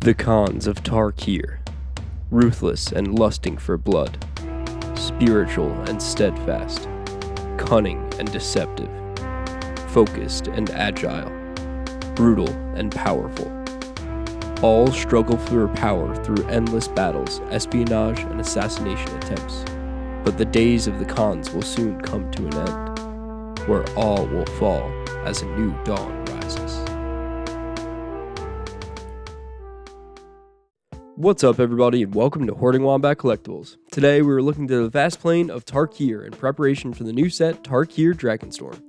The cons of Tarkir: ruthless and lusting for blood, spiritual and steadfast, cunning and deceptive, focused and agile, brutal and powerful. All struggle for power through endless battles, espionage, and assassination attempts. But the days of the cons will soon come to an end, where all will fall as a new dawn rises. What's up, everybody, and welcome to Hoarding Wombat Collectibles. Today we are looking to the vast plane of Tarkir in preparation for the new set Tarkir Dragonstorm.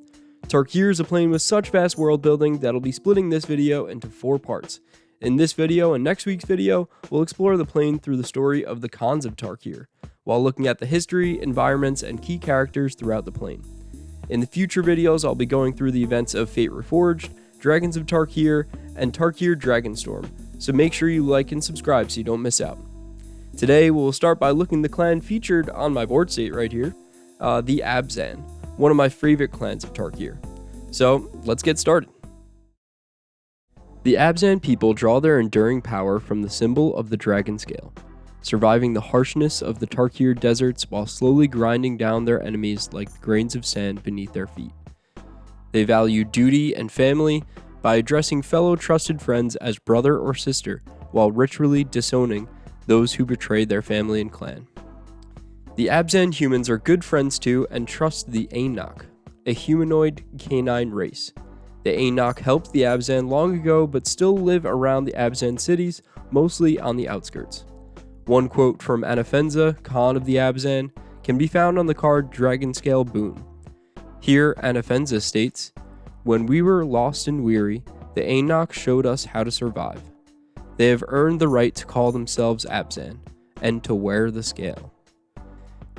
Tarkir is a plane with such vast world building that I'll be splitting this video into 4 parts. In this video and next week's video, we'll explore the plane through the story of the cons of Tarkir, while looking at the history, environments, and key characters throughout the plane. In the future videos, I'll be going through the events of Fate Reforged, Dragons of Tarkir, and Tarkir Dragonstorm, so make sure you like and subscribe so you don't miss out. Today, we'll start by looking at the clan featured on my board state right here, the Abzan, one of my favorite clans of Tarkir. So, let's get started. The Abzan people draw their enduring power from the symbol of the dragon scale, surviving the harshness of the Tarkir deserts while slowly grinding down their enemies like grains of sand beneath their feet. They value duty and family by addressing fellow trusted friends as brother or sister, while ritually disowning those who betray their family and clan. The Abzan humans are good friends to and trust the Anak, a humanoid canine race. The Anak helped the Abzan long ago but still live around the Abzan cities, mostly on the outskirts. One quote from Anafenza, Khan of the Abzan, can be found on the card Dragonscale Boon. Here, Anafenza states, "When we were lost and weary, the Anak showed us how to survive. They have earned the right to call themselves Abzan, and to wear the scale."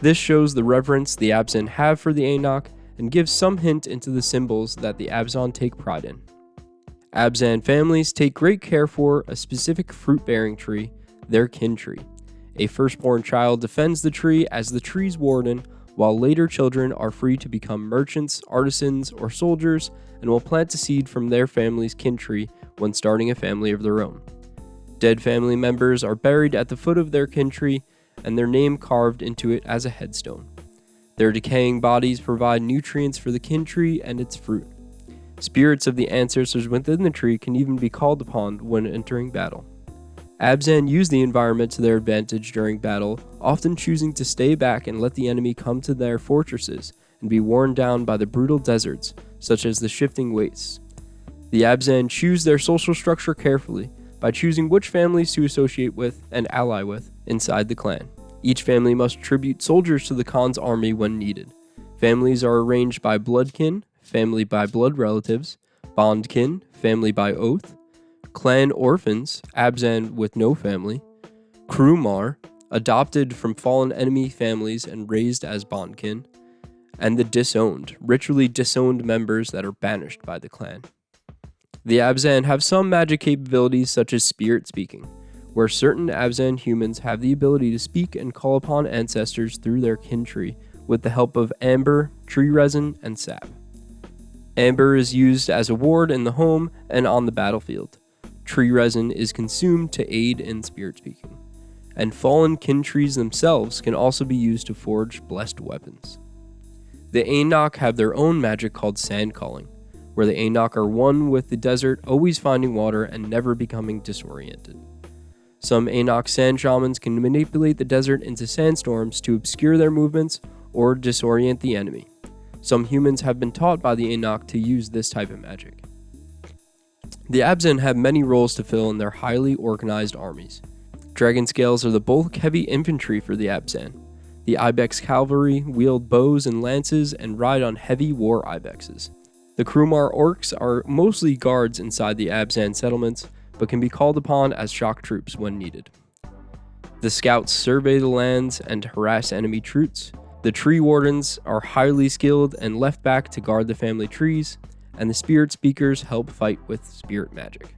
This shows the reverence the Abzan have for the Anak, and gives some hint into the symbols that the Abzan take pride in. Abzan families take great care for a specific fruit-bearing tree, their kin tree. A firstborn child defends the tree as the tree's warden, while later children are free to become merchants, artisans, or soldiers, and will plant a seed from their family's kin tree when starting a family of their own. Dead family members are buried at the foot of their kin tree, and their name carved into it as a headstone. Their decaying bodies provide nutrients for the kin tree and its fruit. Spirits of the ancestors within the tree can even be called upon when entering battle. Abzan use the environment to their advantage during battle, often choosing to stay back and let the enemy come to their fortresses and be worn down by the brutal deserts, such as the shifting wastes. The Abzan choose their social structure carefully by choosing which families to associate with and ally with inside the clan. Each family must tribute soldiers to the Khan's army when needed. Families are arranged by bloodkin, family by blood relatives, bondkin, family by oath, clan orphans, Abzan with no family, Krumar, adopted from fallen enemy families and raised as bondkin, and the disowned, ritually disowned members that are banished by the clan. The Abzan have some magic capabilities such as spirit speaking, where certain Abzan humans have the ability to speak and call upon ancestors through their kin tree with the help of amber, tree resin, and sap. Amber is used as a ward in the home and on the battlefield. Tree resin is consumed to aid in spirit speaking, and fallen kin trees themselves can also be used to forge blessed weapons. The Anak have their own magic called sand calling, where the Anak are one with the desert, always finding water and never becoming disoriented. Some Anak sand shamans can manipulate the desert into sandstorms to obscure their movements or disorient the enemy. Some humans have been taught by the Anak to use this type of magic. The Abzan have many roles to fill in their highly organized armies. Dragon scales are the bulk-heavy infantry for the Abzan. The Ibex cavalry wield bows and lances and ride on heavy war ibexes. The Krumar orcs are mostly guards inside the Abzan settlements, but can be called upon as shock troops when needed. The scouts survey the lands and harass enemy troops. The tree wardens are highly skilled and left back to guard the family trees, and the spirit speakers help fight with spirit magic.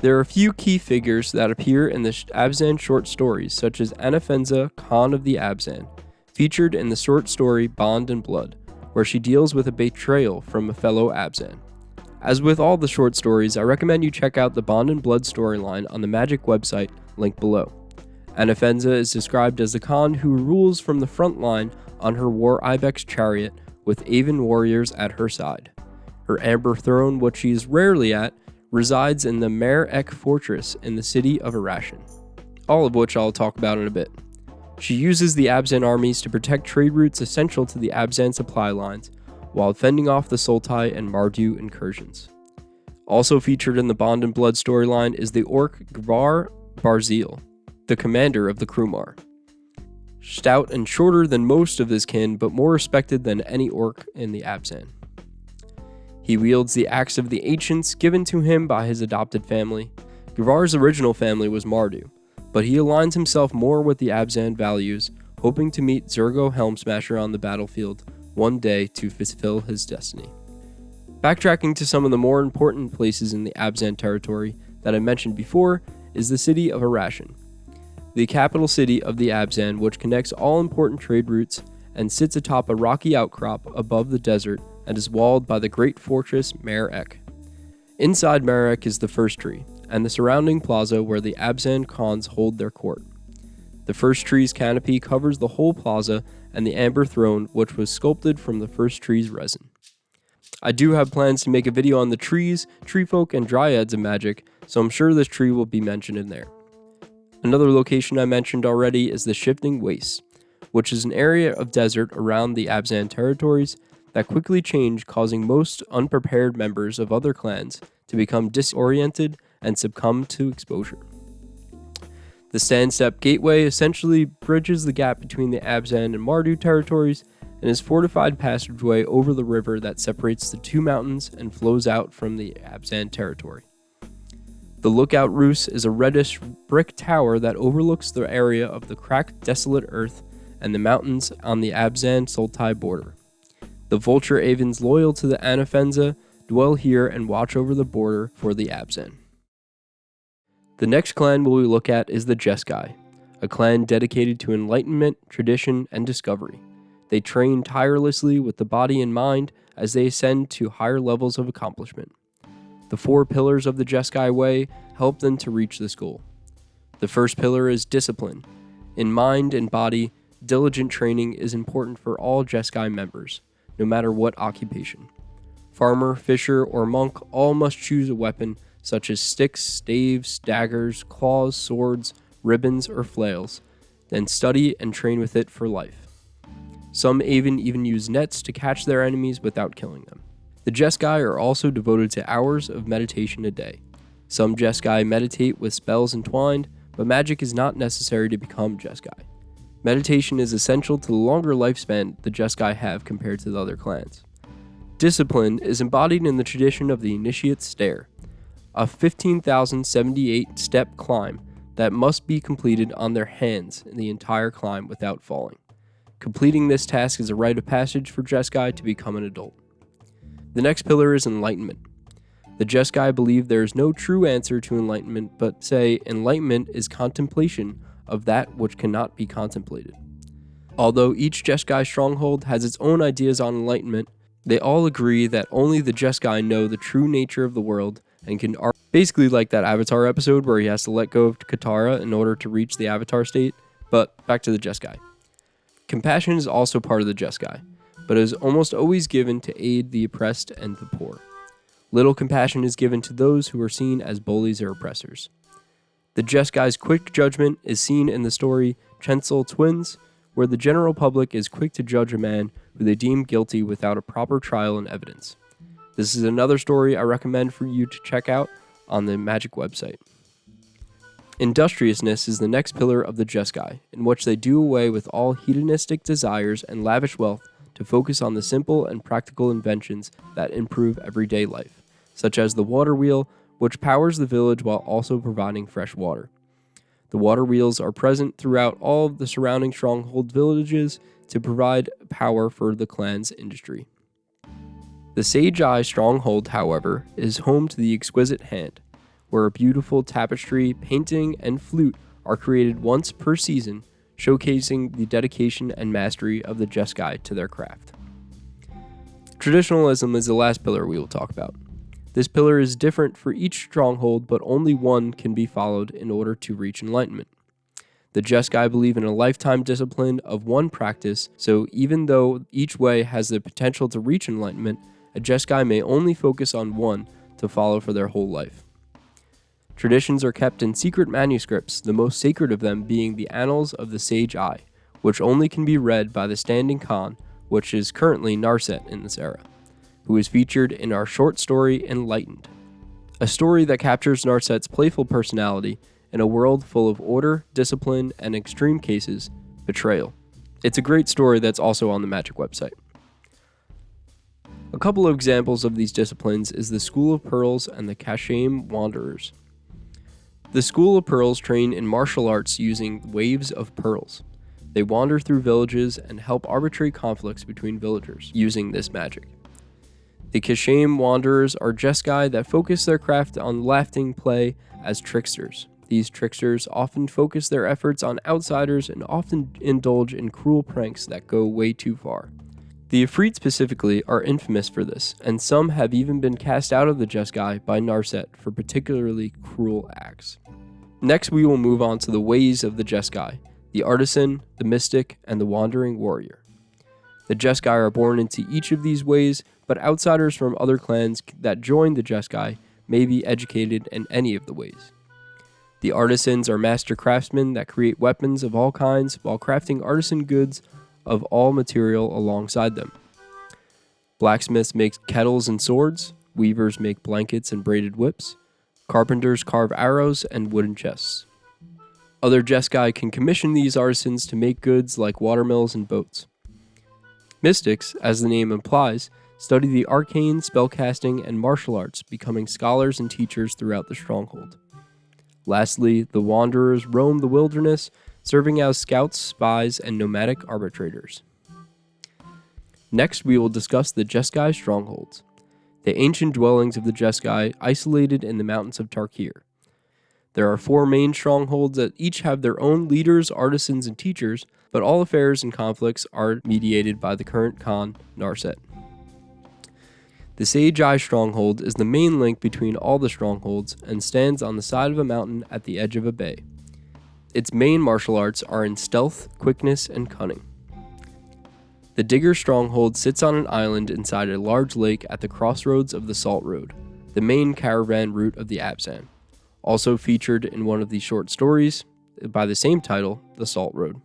There are a few key figures that appear in the Abzan short stories, such as Anafenza, Khan of the Abzan, featured in the short story Bond and Blood, where she deals with a betrayal from a fellow Abzan. As with all the short stories, I recommend you check out the Bond and Blood storyline on the Magic website, linked below. Anafenza is described as the Khan who rules from the front line on her War Ibex chariot with Aven warriors at her side. Her Amber Throne, which she is rarely at, resides in the Mare Ek fortress in the city of Arashin, all of which I'll talk about in a bit. She uses the Abzan armies to protect trade routes essential to the Abzan supply lines, while fending off the Sultai and Mardu incursions. Also featured in the Bond and Blood storyline is the orc Gvar Barzil, the commander of the Krumar. Stout and shorter than most of his kin, but more respected than any orc in the Abzan. He wields the Axe of the Ancients given to him by his adopted family. Gvar's original family was Mardu, but he aligns himself more with the Abzan values, hoping to meet Zergo Helmsmasher on the battlefield one day to fulfill his destiny. Backtracking to some of the more important places in the Abzan territory that I mentioned before is the city of Arashin, the capital city of the Abzan, which connects all important trade routes and sits atop a rocky outcrop above the desert and is walled by the great fortress Mare Ek. Inside Mare Ek is the First Tree, and the surrounding plaza where the Abzan Khans hold their court. The First Tree's canopy covers the whole plaza and the Amber Throne, which was sculpted from the First Tree's resin. I do have plans to make a video on the trees, treefolk, and dryads of magic, so I'm sure this tree will be mentioned in there. Another location I mentioned already is the Shifting Wastes, which is an area of desert around the Abzan territories that quickly change, causing most unprepared members of other clans to become disoriented and succumb to exposure. The Sandstep Gateway essentially bridges the gap between the Abzan and Mardu territories and is fortified passageway over the river that separates the two mountains and flows out from the Abzan territory. The Lookout Roost is a reddish brick tower that overlooks the area of the cracked, desolate earth and the mountains on the Abzan-Sultai border. The Vulture Avens loyal to the Anafenza dwell here and watch over the border for the Abzan. The next clan we will look at is the Jeskai, a clan dedicated to enlightenment, tradition, and discovery. They train tirelessly with the body and mind as they ascend to higher levels of accomplishment. The 4 pillars of the Jeskai way help them to reach this goal. The first pillar is discipline. In mind and body, diligent training is important for all Jeskai members, no matter what occupation. Farmer, fisher, or monk all must choose a weapon such as sticks, staves, daggers, claws, swords, ribbons, or flails, then study and train with it for life. Some even use nets to catch their enemies without killing them. The Jeskai are also devoted to hours of meditation a day. Some Jeskai meditate with spells entwined, but magic is not necessary to become Jeskai. Meditation is essential to the longer lifespan the Jeskai have compared to the other clans. Discipline is embodied in the tradition of the Initiate Stair, a 15,078 step climb that must be completed on their hands in the entire climb without falling. Completing this task is a rite of passage for Jeskai to become an adult. The next pillar is enlightenment. The Jeskai believe there is no true answer to enlightenment, but say enlightenment is contemplation of that which cannot be contemplated. Although each Jeskai stronghold has its own ideas on enlightenment, they all agree that only the Jeskai know the true nature of the world and can basically like that Avatar episode where he has to let go of Katara in order to reach the Avatar state. But back to the Jeskai. Compassion is also part of the Jeskai, but is almost always given to aid the oppressed and the poor. Little compassion is given to those who are seen as bullies or oppressors. The Jeskai's quick judgment is seen in the story Chensal Twins, where the general public is quick to judge a man who they deem guilty without a proper trial and evidence. This is another story I recommend for you to check out on the Magic website. Industriousness is the next pillar of the Jeskai, in which they do away with all hedonistic desires and lavish wealth to focus on the simple and practical inventions that improve everyday life, such as the water wheel, which powers the village while also providing fresh water. The water wheels are present throughout all of the surrounding stronghold villages to provide power for the clan's industry. The Sage Eye stronghold, however, is home to the Exquisite Hand, where a beautiful tapestry, painting, and flute are created once per season, showcasing the dedication and mastery of the Jeskai to their craft. Traditionalism is the last pillar we will talk about. The This pillar is different for each stronghold, but only one can be followed in order to reach enlightenment. The Jeskai believe in a lifetime discipline of one practice, so even though each way has the potential to reach enlightenment, a Jeskai may only focus on one to follow for their whole life. Traditions are kept in secret manuscripts, the most sacred of them being the Annals of the Sage Eye, which only can be read by the standing Khan, which is currently Narset in this era, who is featured in our short story Enlightened, a story that captures Narset's playful personality in a world full of order, discipline, and in extreme cases, betrayal. It's a great story that's also on the Magic website. A couple of examples of these disciplines is the School of Pearls and the Kashaim Wanderers. The School of Pearls train in martial arts using waves of pearls. They wander through villages and help arbitrate conflicts between villagers using this magic. The Kashaim Wanderers are Jeskai that focus their craft on laughing play as tricksters. These tricksters often focus their efforts on outsiders and often indulge in cruel pranks that go way too far. The Ifrit specifically are infamous for this, and some have even been cast out of the Jeskai by Narset for particularly cruel acts. Next, we will move on to the ways of the Jeskai, the artisan, the mystic, and the wandering warrior. The Jeskai are born into each of these ways, but outsiders from other clans that join the Jeskai may be educated in any of the ways. The artisans are master craftsmen that create weapons of all kinds while crafting artisan goods of all material alongside them. Blacksmiths make kettles and swords, weavers make blankets and braided whips, carpenters carve arrows and wooden chests. Other Jeskai can commission these artisans to make goods like watermills and boats. Mystics, as the name implies, study the arcane, spellcasting, and martial arts, becoming scholars and teachers throughout the stronghold. Lastly, the Wanderers roam the wilderness, serving as scouts, spies, and nomadic arbitrators. Next, we will discuss the Jeskai strongholds, the ancient dwellings of the Jeskai isolated in the mountains of Tarkir. There are 4 main strongholds that each have their own leaders, artisans, and teachers, but all affairs and conflicts are mediated by the current Khan, Narset. The Sage Eye stronghold is the main link between all the strongholds and stands on the side of a mountain at the edge of a bay. Its main martial arts are in stealth, quickness, and cunning. The Digger stronghold sits on an island inside a large lake at the crossroads of the Salt Road, the main caravan route of the Abzan, also featured in one of the short stories by the same title, The Salt Road.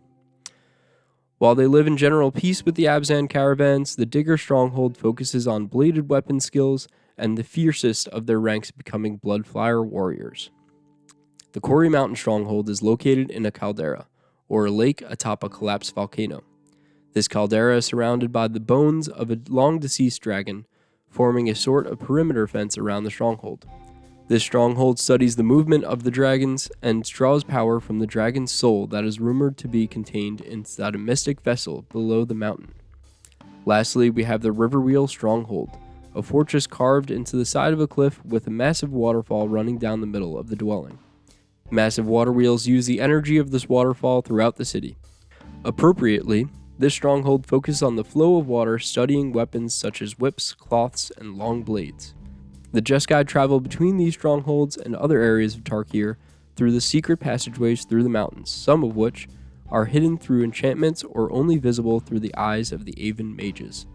While they live in general peace with the Abzan caravans, the Digger stronghold focuses on bladed weapon skills and the fiercest of their ranks becoming Bloodfire warriors. The Quarry Mountain stronghold is located in a caldera, or a lake atop a collapsed volcano. This caldera is surrounded by the bones of a long-deceased dragon, forming a sort of perimeter fence around the stronghold. This stronghold studies the movement of the dragons and draws power from the dragon's soul that is rumored to be contained inside a mystic vessel below the mountain. Lastly, we have the Riverwheel stronghold, a fortress carved into the side of a cliff with a massive waterfall running down the middle of the dwelling. Massive water wheels use the energy of this waterfall throughout the city. Appropriately, this stronghold focuses on the flow of water, studying weapons such as whips, cloths, and long blades. The Jeskai travel between these strongholds and other areas of Tarkir through the secret passageways through the mountains, some of which are hidden through enchantments or only visible through the eyes of the Aven mages.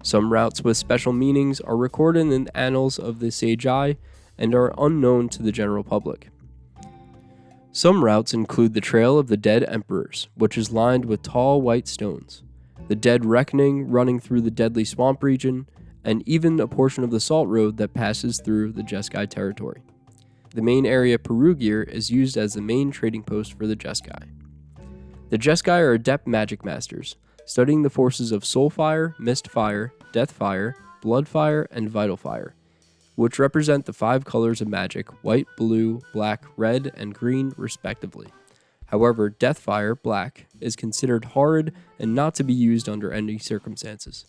Some routes with special meanings are recorded in the annals of the Sage Eye and are unknown to the general public. Some routes include the Trail of the Dead Emperors, which is lined with tall white stones, the Dead Reckoning running through the Deadly Swamp region, and even a portion of the Salt Road that passes through the Jeskai territory. The main area Perugir is used as the main trading post for the Jeskai. The Jeskai are adept magic masters, studying the forces of Soulfire, Mistfire, Deathfire, Bloodfire, and Vital Fire, which represent the 5 colors of magic, white, blue, black, red, and green, respectively. However, Deathfire, black, is considered horrid and not to be used under any circumstances,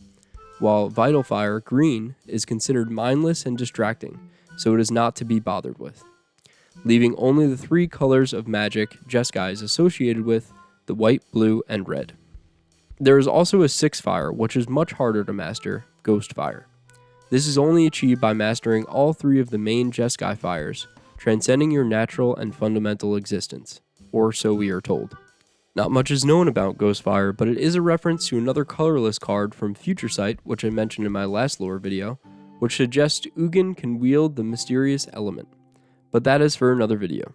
while Vital Fire, green, is considered mindless and distracting, so it is not to be bothered with, leaving only the 3 colors of magic Jeskai is associated with, the white, blue, and red. There is also a 6th fire, which is much harder to master, Ghost Fire. This is only achieved by mastering all 3 of the main Jeskai fires, transcending your natural and fundamental existence, or so we are told. Not much is known about Ghostfire, but it is a reference to another colorless card from Future Sight, which I mentioned in my last lore video, which suggests Ugin can wield the mysterious element. But that is for another video.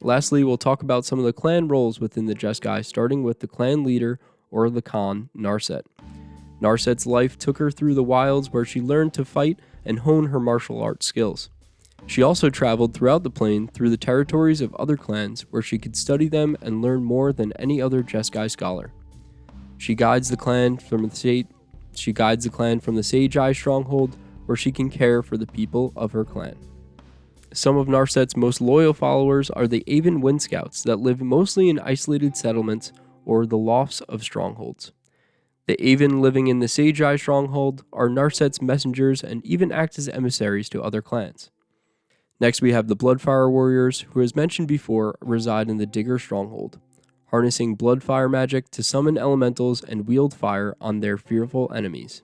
Lastly, we'll talk about some of the clan roles within the Jeskai, starting with the clan leader, or the Khan, Narset. Narset's life took her through the wilds where she learned to fight and hone her martial arts skills. She also traveled throughout the plane through the territories of other clans where she could study them and learn more than any other Jeskai scholar. She guides the clan from the Sage Eye stronghold where she can care for the people of her clan. Some of Narset's most loyal followers are the Aven Wind Scouts that live mostly in isolated settlements or the lofts of strongholds. The Aven living in the Sage Eye stronghold are Narset's messengers and even act as emissaries to other clans. Next, we have the Bloodfire Warriors, who, as mentioned before, reside in the Digger Stronghold, harnessing Bloodfire magic to summon elementals and wield fire on their fearful enemies.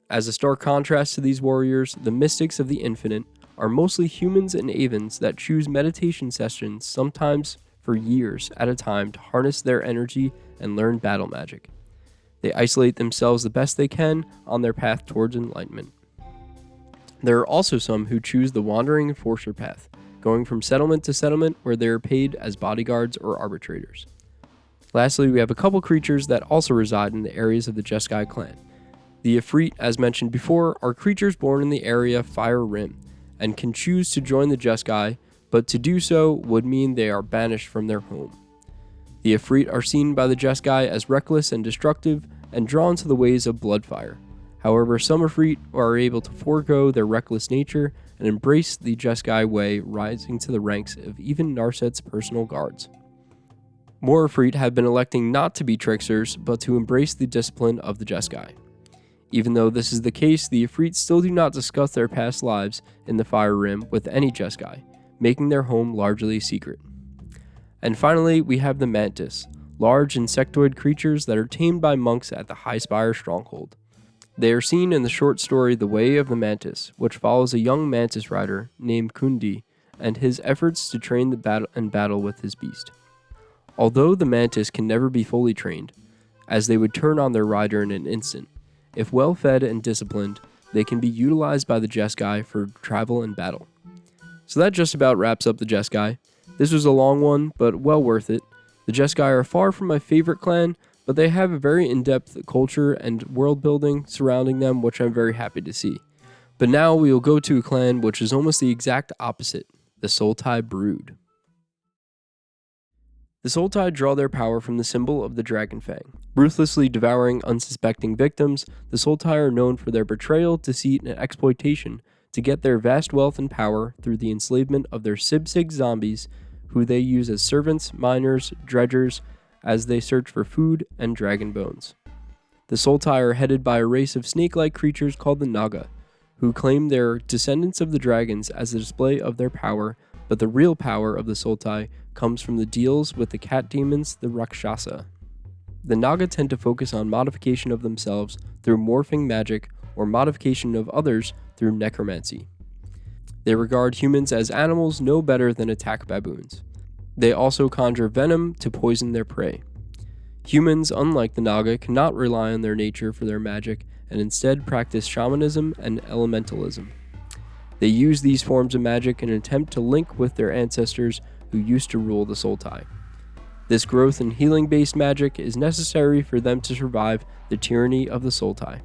As a stark contrast to these warriors, the Mystics of the Infinite are mostly humans and Avens that choose meditation sessions, sometimes for years at a time, to harness their energy and learn battle magic. They isolate themselves the best they can on their path towards enlightenment. There are also some who choose the Wandering Enforcer path, going from settlement to settlement where they are paid as bodyguards or arbitrators. Lastly, we have a couple creatures that also reside in the areas of the Jeskai clan. The Ifrit, as mentioned before, are creatures born in the area Fire Rim, and can choose to join the Jeskai, but to do so would mean they are banished from their home. The Ifrit are seen by the Jeskai as reckless and destructive, and drawn to the ways of Bloodfire. However, some Ifrit are able to forego their reckless nature and embrace the Jeskai way, rising to the ranks of even Narset's personal guards. More Ifrit have been electing not to be tricksters, but to embrace the discipline of the Jeskai. Even though this is the case, the Ifrit still do not discuss their past lives in the Fire Rim with any Jeskai, making their home largely secret. And finally, we have the Mantis, large insectoid creatures that are tamed by monks at the Highspire stronghold. They are seen in the short story The Way of the Mantis, which follows a young mantis rider named Kundi and his efforts to train the battle with his beast. Although the mantis can never be fully trained, as they would turn on their rider in an instant, if well fed and disciplined, they can be utilized by the Jeskai for travel and battle. So that just about wraps up the Jeskai. This was a long one, but well worth it. The Jeskai are far from my favorite clan, but they have a very in-depth culture and world building surrounding them, which I'm very happy to see. But now we will go to a clan which is almost the exact opposite, the Sultai Brood. The Sultai draw their power from the symbol of the Dragon Fang. Ruthlessly devouring unsuspecting victims, the Sultai are known for their betrayal, deceit, and exploitation to get their vast wealth and power through the enslavement of their Sib-Sig zombies, who they use as servants, miners, dredgers, as they search for food and dragon bones. The Sultai are headed by a race of snake-like creatures called the Naga, who claim they're descendants of the dragons as a display of their power, but the real power of the Sultai comes from the deals with the cat demons, the Rakshasa. The Naga tend to focus on modification of themselves through morphing magic or modification of others through necromancy. They regard humans as animals no better than attack baboons. They also conjure venom to poison their prey. Humans, unlike the Naga, cannot rely on their nature for their magic and instead practice shamanism and elementalism. They use these forms of magic in an attempt to link with their ancestors who used to rule the Sultai. This growth and healing-based magic is necessary for them to survive the tyranny of the Sultai.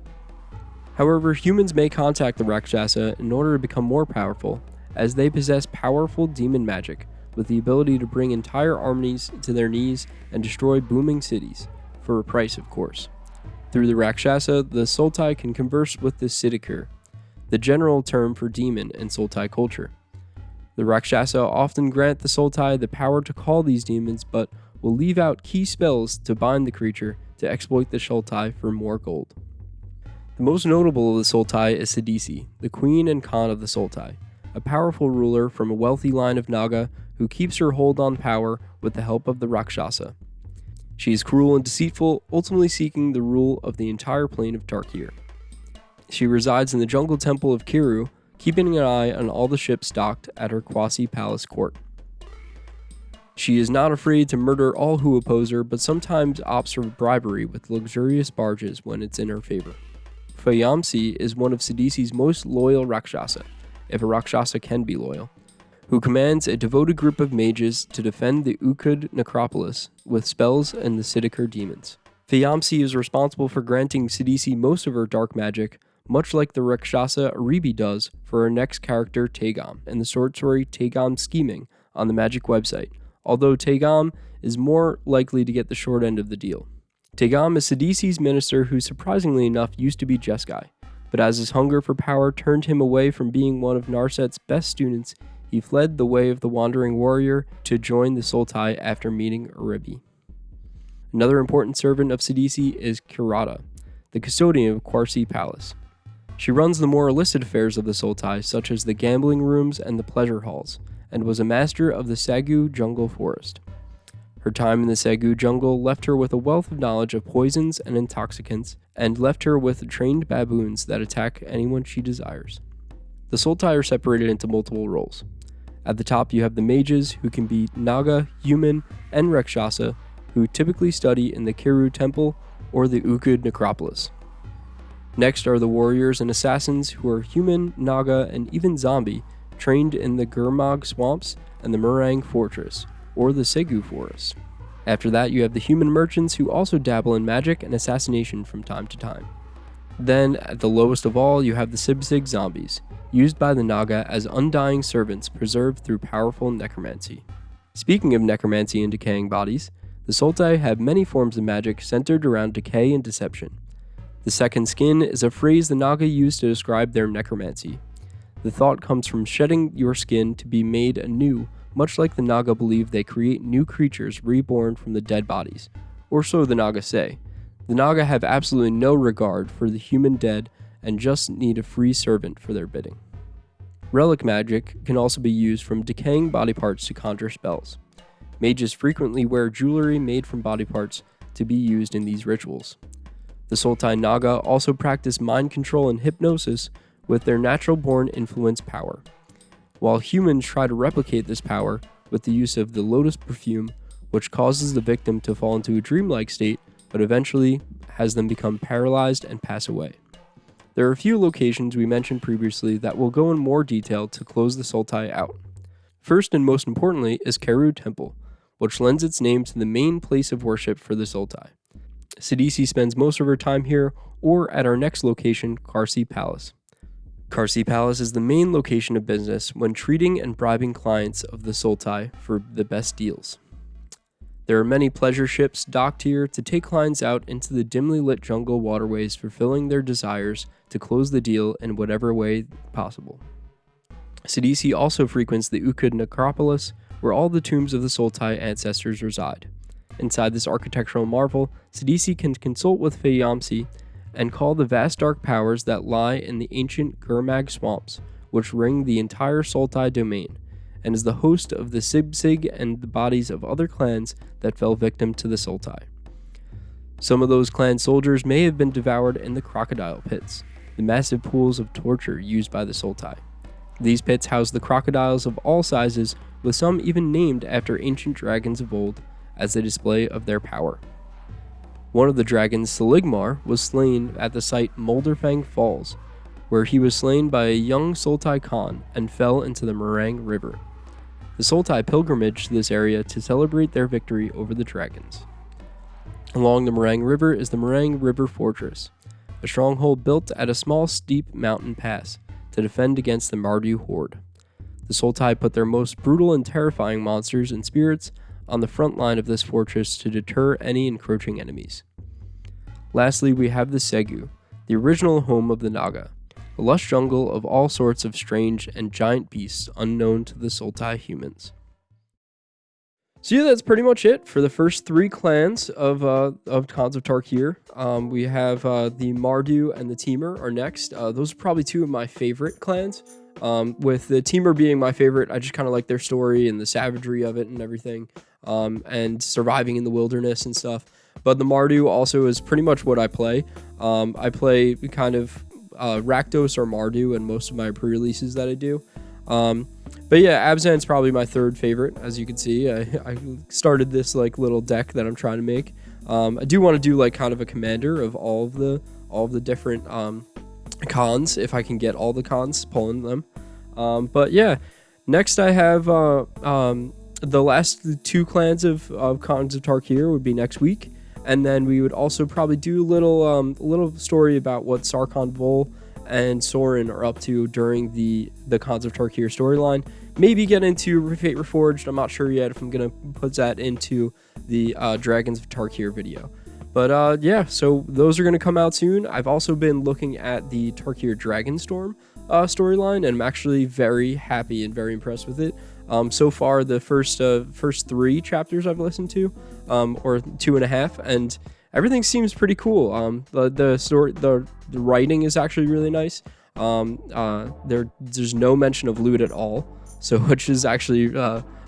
However, humans may contact the Rakshasa in order to become more powerful, as they possess powerful demon magic, with the ability to bring entire armies to their knees and destroy booming cities, for a price of course. Through the Rakshasa, the Sultai can converse with the Siddiqur, the general term for demon in Sultai culture. The Rakshasa often grant the Sultai the power to call these demons, but will leave out key spells to bind the creature to exploit the Sultai for more gold. The most notable of the Sultai is Sidisi, the queen and Khan of the Sultai, a powerful ruler from a wealthy line of Naga who keeps her hold on power with the help of the Rakshasa. She is cruel and deceitful, ultimately seeking the rule of the entire plane of Tarkir. She resides in the jungle temple of Kiru, keeping an eye on all the ships docked at her quasi-palace court. She is not afraid to murder all who oppose her, but sometimes opts for bribery with luxurious barges when it's in her favor. Fayamsi is one of Sidisi's most loyal Rakshasa, if a Rakshasa can be loyal, who commands a devoted group of mages to defend the Ukud necropolis with spells and the Sidikar demons. Fayamsi is responsible for granting Sidisi most of her dark magic, much like the Rakshasa Aribi does for her next character Taigam in the short story Taigam Scheming on the Magic website, although Taigam is more likely to get the short end of the deal. Taigam is Sidisi's minister who surprisingly enough used to be Jeskai, but as his hunger for power turned him away from being one of Narset's best students, he fled the way of the wandering warrior to join the Sultai after meeting Aribi. Another important servant of Sidisi is Kirata, the custodian of Quarsi Palace. She runs the more illicit affairs of the Sultai, such as the gambling rooms and the pleasure halls, and was a master of the Sagu jungle forest. Her time in the Sagu jungle left her with a wealth of knowledge of poisons and intoxicants, and left her with trained baboons that attack anyone she desires. The Sultai are separated into multiple roles. At the top you have the mages, who can be Naga, human, and Rakshasa, who typically study in the Kiru temple or the Ukud necropolis. Next are the warriors and assassins, who are human, Naga, and even zombie, trained in the Gurmag swamps and the Murang fortress, or the Segu forest. After that you have the human merchants, who also dabble in magic and assassination from time to time. Then, at the lowest of all, you have the Sibsig zombies, used by the Naga as undying servants preserved through powerful necromancy. Speaking of necromancy and decaying bodies, the Sultai have many forms of magic centered around decay and deception. The second skin is a phrase the Naga use to describe their necromancy. The thought comes from shedding your skin to be made anew, much like the Naga believe they create new creatures reborn from the dead bodies, or so the Naga say. The Naga have absolutely no regard for the human dead and just need a free servant for their bidding. Relic magic can also be used from decaying body parts to conjure spells. Mages frequently wear jewelry made from body parts to be used in these rituals. The Sultai Naga also practice mind control and hypnosis with their natural-born influence power, while humans try to replicate this power with the use of the lotus perfume, which causes the victim to fall into a dreamlike state, but eventually has them become paralyzed and pass away. There are a few locations we mentioned previously that will go in more detail to close the Sultai out. First and most importantly is Keru Temple, which lends its name to the main place of worship for the Sultai. Sidisi spends most of her time here, or at our next location, Quarsi Palace. Quarsi Palace is the main location of business when treating and bribing clients of the Sultai for the best deals. There are many pleasure ships docked here to take clients out into the dimly lit jungle waterways, fulfilling their desires to close the deal in whatever way possible. Sidisi also frequents the Ukud necropolis, where all the tombs of the Sultai ancestors reside. Inside this architectural marvel, Sidisi can consult with Fayamsi and call the vast dark powers that lie in the ancient Gurmag swamps, which ring the entire Sultai domain, and is the host of the Sibsig and the bodies of other clans that fell victim to the Sultai. Some of those clan soldiers may have been devoured in the crocodile pits, the massive pools of torture used by the Sultai. These pits house the crocodiles of all sizes, with some even named after ancient dragons of old, as a display of their power. One of the dragons, Seligmar, was slain at the site Molderfang Falls, where he was slain by a young Sultai Khan and fell into the Murang River. The Sultai pilgrimage to this area to celebrate their victory over the dragons. Along the Murang River is the Murang River Fortress, a stronghold built at a small steep mountain pass to defend against the Mardu horde. The Sultai put their most brutal and terrifying monsters and spirits on the front line of this fortress to deter any encroaching enemies. Lastly, we have the Segu, the original home of the Naga, a lush jungle of all sorts of strange and giant beasts unknown to the Sultai humans. So yeah, that's pretty much it for the first three clans of Khans of Tarkir. We have the Mardu and the Temur are next. Those are probably two of my favorite clans. With the Temur being my favorite, I just kind of like their story and the savagery of it and everything, and surviving in the wilderness and stuff. But the Mardu also is pretty much what I play. I play kind of Rakdos or Mardu in most of my pre-releases that I do. But yeah, Abzan's probably my third favorite. As you can see, I started this like little deck that I'm trying to make. I do want to do like kind of a commander of all of the different cons, if I can get all the cons, pulling them. But yeah, next I have the last 2 clans of cons of Tarkir would be next week, and then we would also probably do a little story about what Sarkhan Vol and Sorin are up to during the cons of Tarkir storyline. Maybe get into Fate Reforged. I'm not sure yet if I'm gonna put that into the Dragons of Tarkir video. But yeah, so those are going to come out soon. I've also been looking at the Tarkir Dragonstorm storyline, and I'm actually very happy and very impressed with it. So far, the first 3 chapters I've listened to, or 2.5, and everything seems pretty cool. The story, the writing is actually really nice. There's no mention of loot at all, so which is actually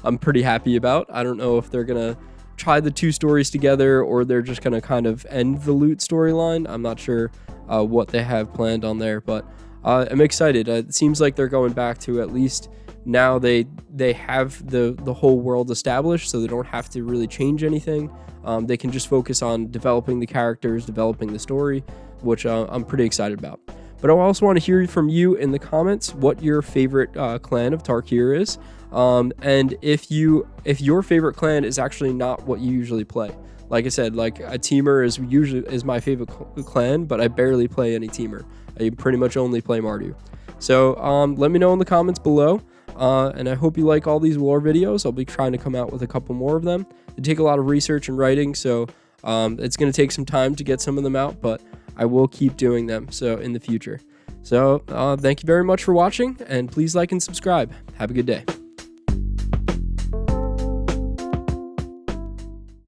I'm pretty happy about. I don't know if they're gonna try the 2 stories together, or they're just gonna kind of end the loot storyline. I'm not sure what they have planned on there, but I'm excited. It seems like they're going back to, at least now they have the whole world established, so they don't have to really change anything. They can just focus on developing the characters, developing the story, which I'm pretty excited about. But I also want to hear from you in the comments what your favorite clan of Tarkir is. And if your favorite clan is actually not what you usually play. Like I said, like a Teamer is my favorite clan, but I barely play any Teamer. I pretty much only play Mardu. So let me know in the comments below. And I hope you like all these lore videos. I'll be trying to come out with a couple more of them. They take a lot of research and writing, so it's going to take some time to get some of them out, but I will keep doing them so in the future. So thank you very much for watching, and please like and subscribe. Have a good day.